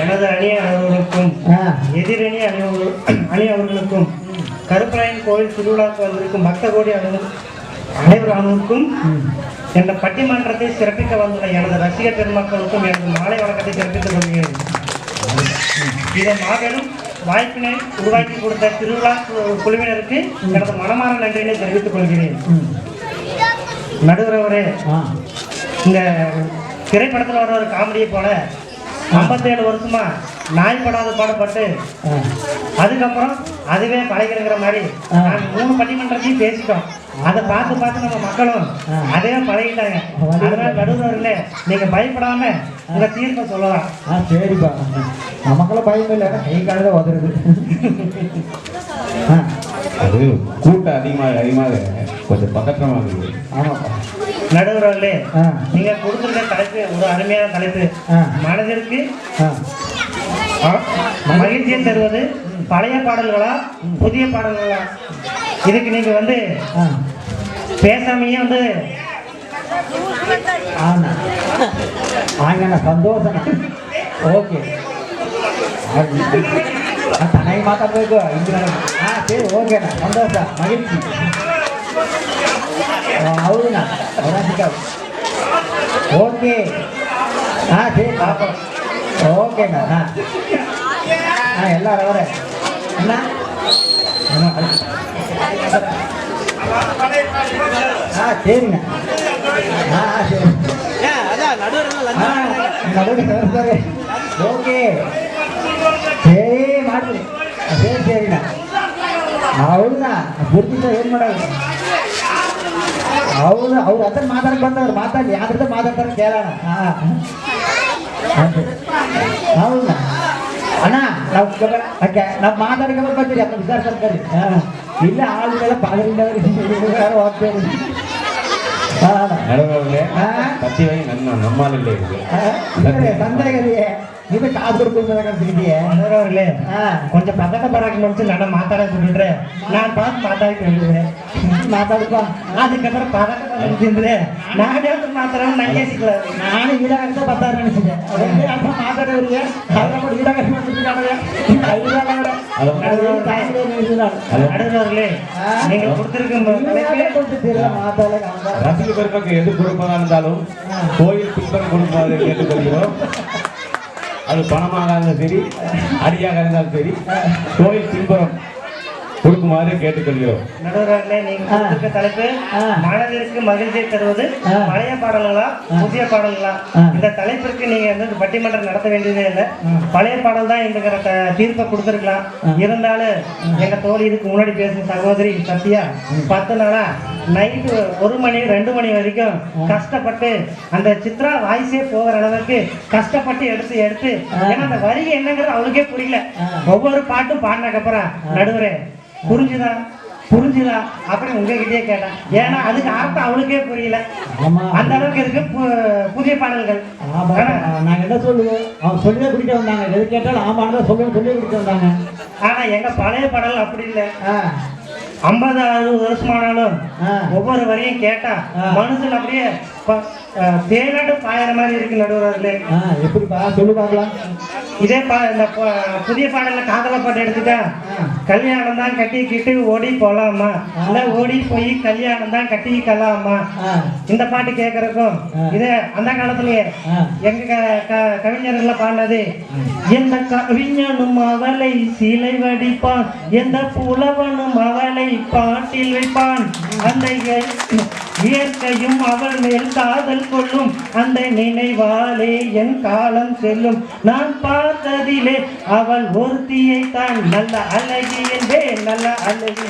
எனது அணி அனைவருக்கும் எதிரணி அணியவர்களுக்கும் கருப்பராயன் கோவில் திருவிழாக்கு வந்திருக்கும் பக்த கோடி அனைவருக்கும் என்ற பட்டிமன்றத்தை சிறப்பிக்க வந்துள்ள எனது ரசிகர் பெருமக்களுக்கும் எனது மாலை வணக்கத்தை சிறப்பித்துக் கொள்கிறேன். இதை மாபெரும் வாய்ப்பினை உருவாக்கி கொடுத்த திருவிழா குழுவினருக்கு எனது மனமாற நன்றியினை தெரிவித்துக் கொள்கிறேன். நடுவரவரே, இந்த திரைப்படத்தில் வர ஒரு காமெடியை போல 57 வருஷமா நாய்ப்படாத பாடப்பட்டு அதுக்கப்புறம் அதுவே பழகிற மாதிரி நாங்கள் 3 பட்டிமன்றத்தையும் பேசிட்டோம். அதை பார்த்து நம்ம மக்களும் அதே பழகிட்டாங்க. அதனால நடுவர்களே, நீங்க பயப்படாம உங்க தீர்ப்பை சொல்லலாம். சரிப்பா, நமக்கெல்லாம் பயம் இல்லை, கை காலையில உதறது. அது கூட்டம் அதிகமாக கொஞ்சம் பதற்றமாக இருக்குது. ஆமாப்பா நடுவர்களே, நீங்க கொடுத்துருக்க தலைப்பு ஒரு அருமையான தலைப்பு. மனதிற்கு மகிழ்ச்சியை தருவது பழைய பாடல்களா புதிய பாடல்களா? இதுக்கு நீங்க வந்து பேசாமையே வந்து சந்தோஷம். ஓகே, தனி மாத்தாಬೇಕು சரி, ஓகேண்ணா, சந்தோஷம், மகிழ்ச்சி. ಹೌದಾ, ಓಕೆ. ಸರಿ ಪಾಪ, ಓಕೆನಾ? ಎಲ್ಲರೂ ಅವರೇ ಅಣ್ಣ. சரிண்ணா. சரி ನಡುವೆ ಓಕೆ, ಸರಿ ಮಾಡ್ರಿ. ಸರಿண்ணಾ. ಹೌದಾ, ಗುರ್ತಿಸ ಏನು ಮಾಡೋದು? ಹೌದು, ಅವ್ರು ಅದನ್ನ ಮಾತಾಡಕ್ಕೆ ಬಂದವ್ರು ಮಾತಾಡಿ ಯಾವ್ದು ಮಾತಾಡ್ತಾರೆ ಕೇಳೋಣ. ಹೌದಾ ಅಣ್ಣ, ನಾವು ಮಾತಾಡ್ಕೊಂಡು ಬರ್ತೀರಿ ಅಪ್ಪ ವಿಚಾರಿಸ್ತಾರೆ. ಇಲ್ಲ ಆಳುಗಳೆಲ್ಲ ಪಾದರಿಂದ ಹೋಗ್ತೇವೆ. ಸಂದೇಹಗಳಿವೆ, நீங்க காசு கொடுத்துருக்கீங்க. கொஞ்சம் பதட்ட பராக்கு முடிச்சு நட மாத்தாட சொல்லிடுற. நான் பார்த்து மாத்தாடி சொல்லுவேன். மாத்தாடுப்பா. அதுக்கப்புறம் பதட்ட பராக்கு நானே மாத்திரம் நான் யோசிக்கல. நானும் ஈடாக பத்தாயிரம் நினைச்சிட்டேன். மாத்தாட வருங்க ஈடாக நடுவர்களே, நீங்க கொடுத்திருக்கும் ரசிக பெருமக்கு எது கொடுப்பதா இருந்தாலும் கோயில் பின்பற்ற கொடுப்பதை கேட்டுக்கொள்கிறோம். அது பணமாக இருந்தாலும் சரி, அடியாக இருந்தாலும் சரி, கோயில் பின்புறம் கொடுக்குமாறு கேட்டுக்கொள்கிறோம். நடுவர்களே, நீங்க தலைப்பு மனதிற்கு மகிழ்ச்சியை தருவது பழைய பாடல்களா புதிய பாடல்களா? இந்த தலைப்பிற்கு நீங்க வந்து பட்டிமன்றம் நடத்த வேண்டியதே இல்லை. பழைய பாடல் தான் என்கிற தீர்ப்பை கொடுத்துருக்கலாம். இருந்தாலும் எங்க தோழி இதுக்கு முன்னாடி பேசும் சகோதரி சத்யா 10 நாளா நைட்டு 1 மணி 2 மணி வரைக்கும் கஷ்டப்பட்டு அந்த சித்ரா வாய்ஸே போகிற அளவுக்கு கஷ்டப்பட்டு எடுத்து ஏன்னா அந்த வரிகை என்னங்கிறது அவளுக்கே புரியல. ஒவ்வொரு பாட்டும் பாடினதுக்கப்புறம் நடுவரே புரிஞ்சுதா அப்படி உங்ககிட்டயே கேட்டேன். ஏன்னா அதுக்கு அர்த்தம் அவளுக்கே புரியல. அந்த அளவுக்கு இருக்கு புதிய பாடல்கள். நாங்க என்ன சொல்லுவோம், அவங்க சொல்லியே குடிக்க வந்தாங்க. எது கேட்டாலும் ஆமாம் சொல்லியே குடிக்க வந்தாங்க. ஆனா எங்க பழைய பாடல் அப்படி இல்லை. 50-60 வருஷமானாலும் ஒவ்வொரு வரையும் கேட்டா மனுஷன் அப்படியே தேனாட்டு பாயிற மாதிரி இருக்கு. நடுவர்களே, எப்படிப்பா சொல்லு பார்க்கலாம். இதே இந்த புதிய பாடல்ல காதல பாட்டு எடுத்துட்டா, கல்யாணம் தான் கட்டிக்கிட்டு ஓடி போலாமா, இல்ல ஓடி போய் கல்யாணம் தான் கட்டிக்கலாமா. இந்த பாட்டு கேட்கறதுக்கும் இதே அந்த காலத்திலேயே எங்க கவிஞர்கள் பாடினது, எந்த கவிஞனும் அவளை சிலை வடிப்பான், எந்த புலவனும் அவளை பாட்டில் வைப்பான், அந்த இயற்கையும் அவள் மேல் காதல் கொள்ளும், அந்த நினைவாலே என் காலம் செல்லும், நான் பார்த்ததிலே அவள் ஒருத்தியை தான் நல்ல அழகி என்பேன், நல்ல அழகி,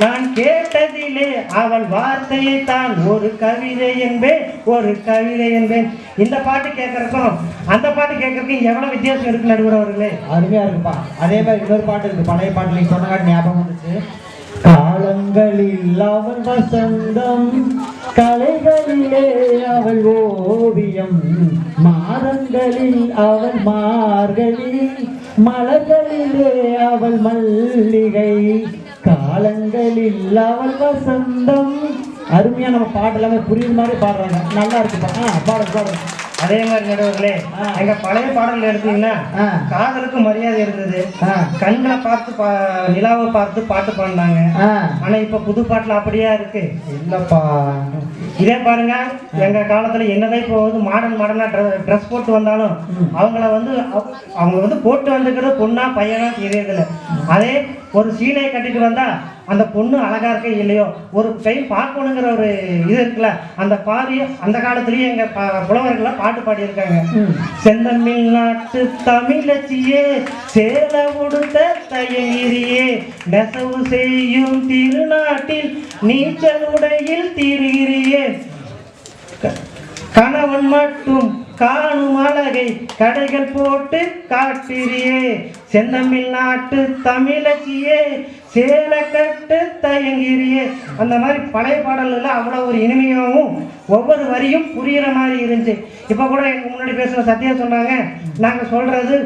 நான் கேட்டதிலே அவள் வார்த்தையை தான் ஒரு கவிதை என்பேன், ஒரு கவிதை என்பேன். இந்த பாட்டு கேட்கறதுக்கும் அந்த பாட்டு கேட்கறதுக்கும் எவ்வளவு வித்தியாசம் இருக்கு நடுவர்களே? அருமையா இருக்குப்பா. அதே மாதிரி இன்னொரு பாட்டு இருக்கு, பழைய பாட்டு நீங்க சொன்ன ஞாபகம் வந்துச்சு. காலங்களில் அவள் வசந்தம், கலைகளிலே அவள் ஓவியம், மாதங்களில் அவள் மார்கழி, மலர்களிலே அவள் மல்லிகை, காலங்களில் அவள் வசந்தம். அருமையா நம்ம பாட்டு எல்லாமே புரியுற மாதிரி பாடுறாங்க. நல்லா இருக்குப்பா. பாடுங்க. அதே மாதிரி நடுவர்களே எங்க பழைய பாடல் எடுத்தீங்கன்னா காதலுக்கு மரியாதை இருந்தது, கண்களை பார்த்து நிலாவை பார்த்து பாட்டு பாடினாங்க. ஆனா இப்ப புது பாட்டுல அப்படியா இருக்கு இல்லப்பா. இதே பாருங்க, எங்க காலத்துல என்னதான் இப்போ வந்து மாடர்னா ட்ரெஸ் போட்டு வந்தாலும் அவங்க வந்து போட்டு வந்துக்கிறது பொண்ணா பையனா தெரியறதில்ல. அதே ஒரு சீலையை கட்டிட்டு வந்தா அந்த பொண்ணு அழகா இருக்க இல்லையோ ஒரு டைம் பார்க்கணுங்கிற ஒரு இது இருக்குல்ல, அந்த பாதி அந்த காலத்திலயே எங்க புலவர்கள்லாம் பாட்டு பாடியிருக்காங்க. செந்தமிழ் நாட்டு தமிழச்சியே சேல உடுத்த தயங்கிரியே நெசவு செய்யும் திருநாட்டில் நீச்சல் உடையில் தீருகிறியே கணவன் மட்டும் காணும் அழகை கடைகள் போட்டு காட்டிரியே செந்தமிழ் நாட்டு தமிழச்சியே சேல கட்டு தயங்கிரியே. அந்த மாதிரி பழைய பாடல்கள் அவ்வளோ ஒரு இனிமையாகவும் ஒவ்வொரு வரியும் புரிகிற மாதிரி இருந்துச்சு. இப்போ கூட எனக்கு முன்னாடி பேசுகிற சத்யா சொன்னாங்க, நாங்கள் சொல்கிறது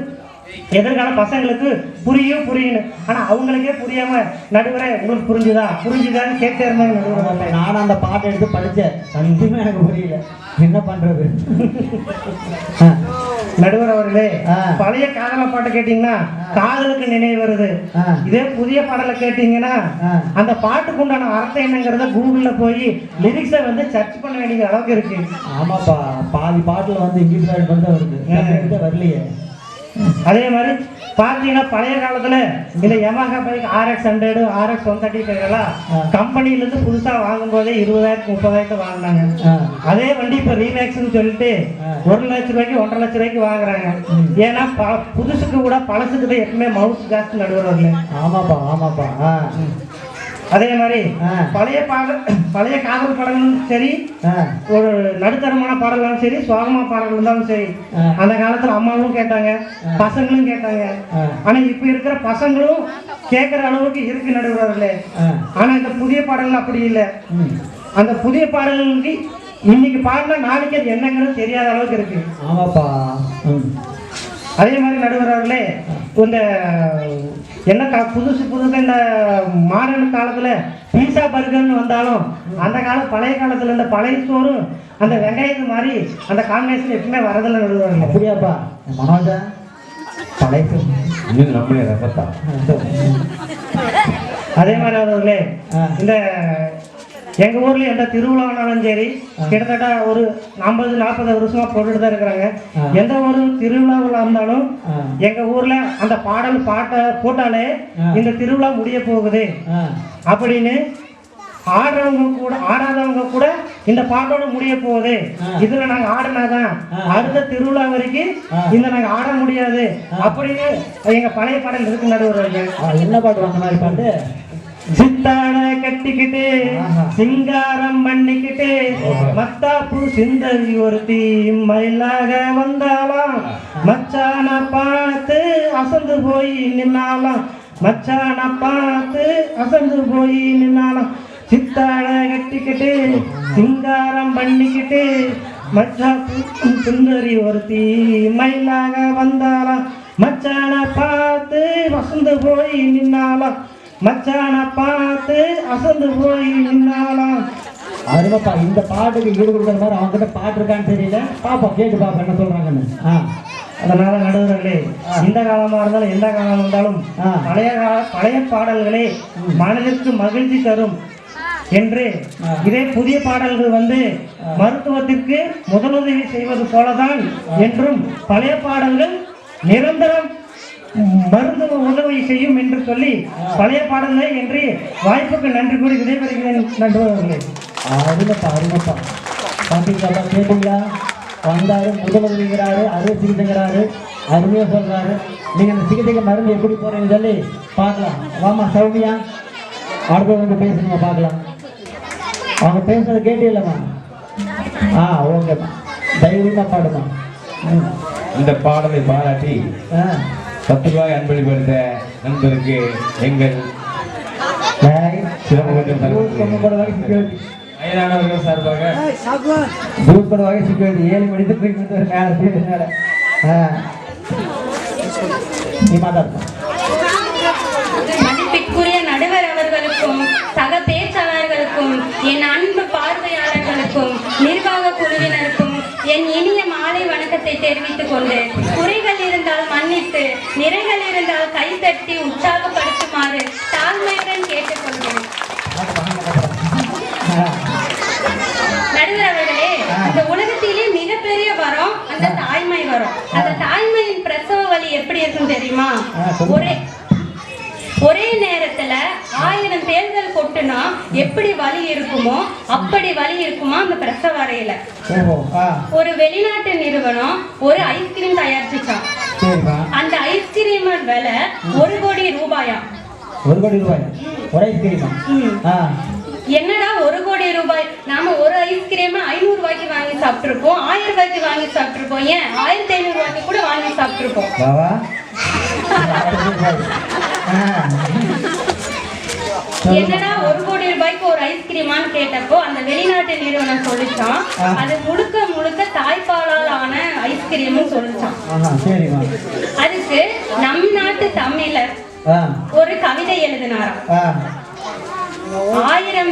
எதிர்கால பசங்களுக்கு புரியணும். ஆனால் அவங்களுக்கே புரியாமல் நடுவரை உங்களுக்கு புரிஞ்சுதான்னு கேட்டே இருந்தாங்க நடுவரை. நானும் அந்த பாட்டை எடுத்து படித்தேன், சத்தியமாக எனக்கு புரியல, என்ன பண்ணுறது. நடுவர் அவர்களே, பழைய காதல பாட்டை கேட்டீங்கன்னா காதலுக்கு நினைவு வருது. இதே புதிய பாடலை கேட்டீங்கன்னா அந்த பாட்டுக்கு உண்டான அர்த்தம் என்னங்கிறத கூகுள்ல போய் லிரிக்ஸை வந்து சர்ச் பண்ண வேண்டிய அளவுக்கு இருக்கு. ஆமாப்பா, பாதி பாட்டுல வந்து இங்கிலீஷ் வேர்டு வருது, வரலையே. அதே மாதிரி பார்த்தீங்கன்னா பழைய காலத்துல இந்த யமஹா பைக் RX 100 RX 130 எல்லாம் கம்பெனிலேருந்து புதுசாக வாங்கும் போதே 20,000 30,000 வாங்கினாங்க. அதே வண்டி இப்போ ரீமேக்ஸ்ன்னு சொல்லிட்டு 1 லட்ச ரூபாய்க்கு 1.5 லட்ச ரூபாய்க்கு வாங்குறாங்க. ஏன்னா புதுசுக்கு கூட பழசுக்கு தான் எப்பவுமே மவுஸ் ஜாஸ்தி நடுவர்கள். ஆமாப்பா. அதே மாதிரி பழைய காதல் பாடலும் சரி, ஒரு நடுத்தரமான பாடலும் சரி, சோகமா பாடல் இருந்தாலும் சரி, அந்த காலத்துல அம்மாவும் கேட்டாங்க, பசங்களும் கேட்டாங்க. ஆனா இப்ப இருக்கிற பசங்களும் கேட்கிற அளவுக்கு இருக்கு நடுவர்களே. ஆனா இந்த புதிய பாடல்கள் அப்படி இல்லை. அந்த புதிய பாடல்களுக்கு இன்னைக்கு பாடினா நாளைக்கு அது என்னங்கிறது தெரியாத அளவுக்கு இருக்கு. ஆமாப்பா. அதே மாதிரி நடுவர்களே, இந்த என்ன புதுசு இந்த மாடர்ன் காலத்துல பீஸா பர்கர்னு வந்தாலும் அந்த பழைய காலத்துல இந்த பழைய சோறும் அந்த வெங்காயத்து மாதிரி அந்த காம்பினேஷன் எப்பவுமே வரதில்லை நடுவர்கள். அப்படியாப்பா மனோஜா, பழைய நம்மளே ரசத்தா. அதே மாதிரி அவர்களே, இந்த எங்க ஊர்ல எந்த திருவிழானாலும் சரி கிட்டத்தட்ட ஒரு 50-40 வருஷமா போட்டுட்டு தான் இருக்கிறாங்க. எந்த ஒரு திருவிழாவில் இருந்தாலும் எங்க ஊர்ல அந்த பாட்டை போட்டாலே இந்த திருவிழா முடிய போகுது அப்படின்னு ஆடாதவங்க கூட இந்த பாட்டோட முடிய போகுது, இதுல நாங்க ஆடினாதான் அடுத்த திருவிழா வரைக்கும் இந்த நாங்க ஆட முடியாது அப்படின்னு எங்க பழைய பாடல் இருக்கு நடுவர்கள். என்ன பாட்டு அந்த மாதிரி பாட்டு? சித்தாட கட்டிக்கிட்டு சிங்காரம் பண்ணிக்கிட்டு மத்தாப்பு சிந்தரி ஒருத்தி மயிலாக வந்தாலாம், மச்சான பார்த்து அசந்து போய் நின்னாலாம், மச்சான பார்த்து அசந்து போய் நின்னாலாம். சித்தாட கட்டிக்கிட்டு சிங்காரம் பண்ணிக்கிட்டு மச்சாப்பு சுந்தரி ஒருத்தி மயிலாக வந்தாலாம், மச்சான பார்த்து அசந்து போய் நின்னாலாம், மச்சான பார்த்து அசந்து போய் நின்னாலாம். அதுமாப்பா இந்த பாட்டுக்கு ஈடு கொடுக்குற மாதிரி அவங்க கிட்ட பாட்டு இருக்கான்னு தெரியல. பாப்பா கேட்டு பாப்பா என்ன சொல்றாங்கன்னு. அதனால நடுவர்களே, இந்த காலமா இருந்தாலும் எந்த காலம் இருந்தாலும் பழைய பாடல்களே மனதிற்கு மகிழ்ச்சி தரும் என்று இதே புதிய பாடல்கள் வந்து மருத்துவத்திற்கு முதலுதவி செய்வது போலதான் என்றும் பழைய பாடல்கள் நிரந்தரம் மருந்து உதவி செய்யும் என்று சொல்லி பழைய பாடல்களை என்று வாய்ப்புக்கு நன்றி கூறி விடைபெறுகிறேன் நண்பர்களே. அருமப்பா பாத்தீங்களா, கேட்டீங்களா? வந்தாரு, முதலுதவிங்கிறாரு, அறுவை சிகிச்சைங்கிறாரு, அருமையா சொல்றாரு. நீங்க அந்த சிகிச்சைக்கு மருந்து எப்படி போறீங்கன்னு சொல்லி பார்க்கலாம். வாமா சௌமியா, அடுத்த வந்து பேசணுமா பார்க்கலாம். அவங்க பேசுறத கேட்டீங்களா? ஓகேம்மா, தைரியமா பாடுமா. இந்த பாடலை பாராட்டி 10 ரூபாய் அன்பளிப்படுத்த நண்பருக்கு எங்கள் வயதானவர்கள் சார்பாக 7 மணிக்கு மதிப்பிற்குரிய நடுவர் அவர்களுக்கும் சக பேச்சாளர்களுக்கும் என் அன்பு பார்வையாளர்களுக்கும் நிர்வாக குழுவினருக்கும் என் இனிய மாலை வணக்கத்தை தெரிவித்துக் கொண்டு குறைகள் இருந்தால் மன்னித்து நிறைகள் இருந்தால் கைத்தட்டி உற்சாகப்படுத்துமாறு தாழ்மையுடன் கேட்டுக்கொள்கிறேன். நடுவர் அவர்களே, இந்த உலகத்திலே மிகப்பெரிய வரம் அந்த தாய்மை வரம். அந்த தாய்மையின் பிரசவ வலி எப்படி இருக்கும் தெரியுமா? ஒரே நேரத்துல 1000 தேள்கள் கொட்டுனா எப்படி வலி இருக்குமோ அப்படி வலி இருக்குமா அந்த பிரசவ அறையில. ஒரு வெளிநாட்டு நிறுவனம் ஒரு ஐஸ்கிரீம் தயாரிச்சுச்சான். அந்த ஐஸ்கிரீம் விலை 1 கோடி ரூபாயா. 1 கோடி ரூபாய் ஒரு ஐஸ்கிரீமா? என்னடா 1 கோடி ரூபாய்? நாம ஒரு ஐஸ்கிரீம் 500 ரூபாய்க்கு வாங்கி சாப்பிட்டுருப்போம், 1000 ரூபாய்க்கு வாங்கி சாப்பிட்டுருப்போம், ஏன் 1500 ரூபாய்க்கு கூட வாங்கி சாப்பிட்டுருப்போம். என்னடா 1 கோடி ரூபாய்க்கு ஒரு ஐஸ்கிரீமான்னு கேட்டப்போ அந்த வெளிநாட்டு நிறுவனம் சொல்லிச்சான் அது முழுக்க முழுக்க தாய்ப்பாலால் ஆன ஐஸ்கிரீம்னு சொல்லிச்சான். அதுக்கு நம் நாட்டு தமிழர் ஒரு கவிதை எழுதினாராம். 1000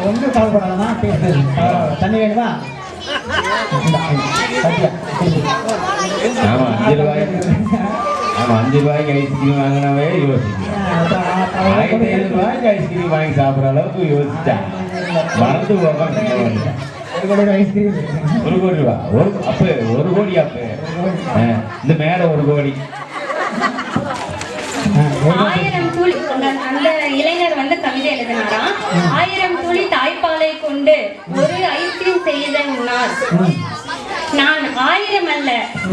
ஒன்றும் கவலைப்படாதமா, தண்ணி வேணுமா? ஆமா 5 ரூபாய்க்கு ஐஸ்கிரீம் வாங்கினாவே யோசிக்கிறேன். 1500 ரூபாய்க்கு ஐஸ்கிரீம் வாங்கி சாப்பிட்ற அளவுக்கு யோசிச்சா மறந்து போக. 1 கோடி ஐஸ்கிரீம் 1 கோடி ரூபா அப்ப 1 கோடி அப்ப இந்த மேல 1 கோடி. 1000 துளி அந்த இளைஞர் வந்து கவிதை எழுதினாராம். 1000 துளி தாய்ப்பாலை கொண்டு ஒரு ஐஸ்கிரீம் செய்த உன்னால் நான் 1000 அல்ல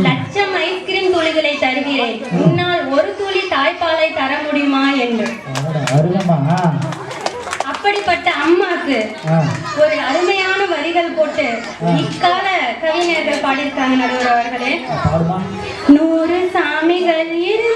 லட்சம் ஐஸ்கிரீம் துளிகளை தருகிறேன், உன்னால் 1 துளி தாய்ப்பாலை தர முடியுமா என்று. அப்படிப்பட்ட அம்மாக்கு ஒரு அருமையான வரிகள் போட்டு இக்கால கவிஞர்கள் பாடியிருக்காங்க நடுவர் அவர்களே. 100 சாமிகள் இரு